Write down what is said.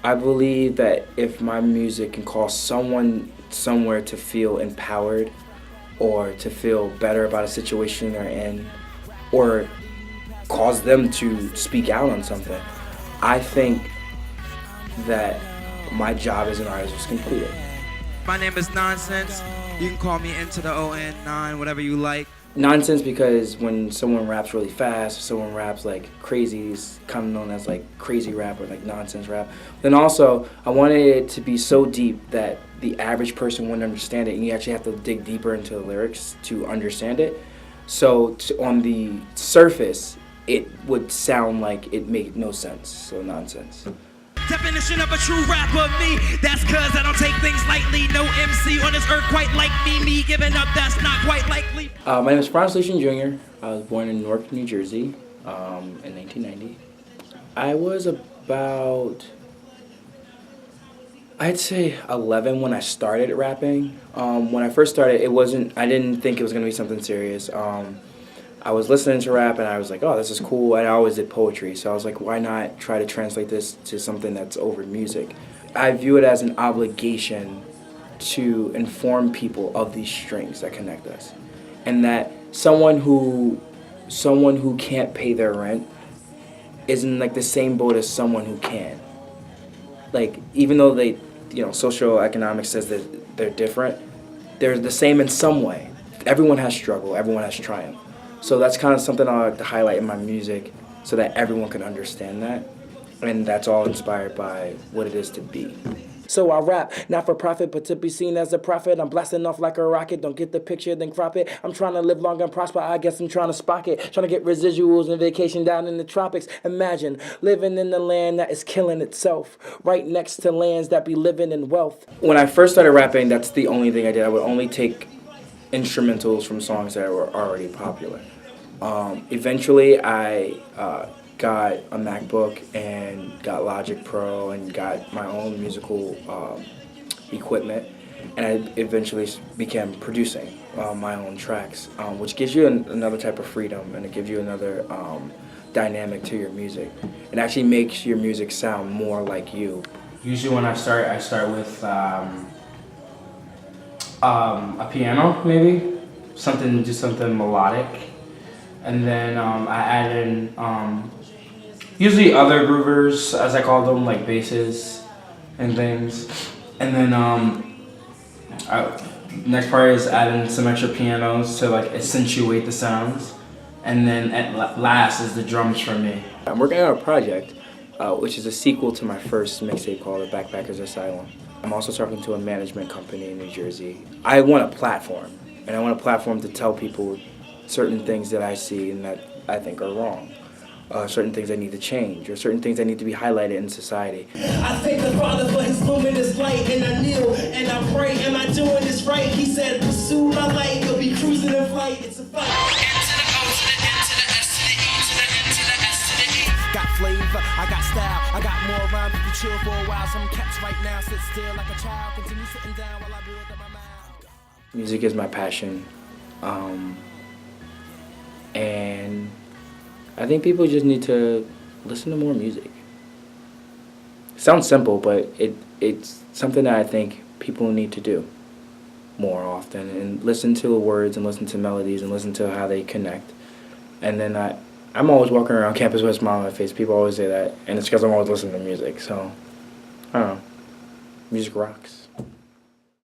I believe that if my music can cause someone somewhere to feel empowered or to feel better about a situation they're in or cause them to speak out on something, I think that my job as an artist was completed. My name is nonSense. You can call me Into the ON9, whatever you like. Nonsense, because when someone raps really fast, someone raps like crazy, is kind of known as like crazy rap or like nonsense rap. Then also, I wanted it to be so deep that the average person wouldn't understand it, and you actually have to dig deeper into the lyrics to understand it. So on the surface, it would sound like it made no sense, so nonsense. Definition of a true rapper, me. That's cause I don't take things lightly. No MC on this earth quite like me. Me giving up, that's not quite likely. My name is Frantz Lucien Jr. I was born in Newark, New Jersey in 1990. I was about, I'd say 11 when I started rapping. When I first started, I didn't think it was going to be something serious. I was listening to rap and I was like, oh, this is cool. And I always did poetry, so I was like, why not try to translate this to something that's over music? I view it as an obligation to inform people of these strings that connect us, and that someone who can't pay their rent is in like the same boat as someone who can. Like, even though they, socioeconomics says that they're different, they're the same in some way. Everyone has struggle. Everyone has triumph. So that's kind of something I like to highlight in my music so that everyone can understand that. And that's all inspired by what it is to be. So I rap, not for profit, but to be seen as a prophet. I'm blasting off like a rocket, don't get the picture, then crop it. I'm trying to live long and prosper, I guess I'm trying to spark it. Trying to get residuals and vacation down in the tropics. Imagine living in the land that is killing itself, right next to lands that be living in wealth. When I first started rapping, that's the only thing I did. I would only take instrumentals from songs that were already popular. Eventually, I got a MacBook and got Logic Pro and got my own musical equipment, and I eventually began producing my own tracks, which gives you another type of freedom, and it gives you another dynamic to your music. It actually makes your music sound more like you. Usually when I start with a piano, maybe just something melodic, and then I add in usually other groovers, as I call them, like basses and things, and then next part is adding some extra pianos to like accentuate the sounds, and then at last is the drums for me. I'm working on a project which is a sequel to my first mixtape called The Backpackers Asylum. I'm also talking to a management company in New Jersey. I want a platform, and I want a platform to tell people certain things that I see and that I think are wrong. Certain things that need to change, or certain things that need to be highlighted in society. I thank the Father for his luminous light, and I kneel and I pray, am I doing this right? He said, pursue my light, you'll be cruising in flight, it's a fight. Got flavor, I got style, I got more rhymes. You chill for a while, some cats right now sit still like a child, continue sitting down while I build up my mind. Music is my passion, and I think people just need to listen to more music. It sounds simple, but it's something that I think people need to do more often, and listen to the words and listen to melodies and listen to how they connect. And then I'm always walking around campus with a smile on my face. People always say that, and it's because I'm always listening to music. So, I don't know. Music rocks.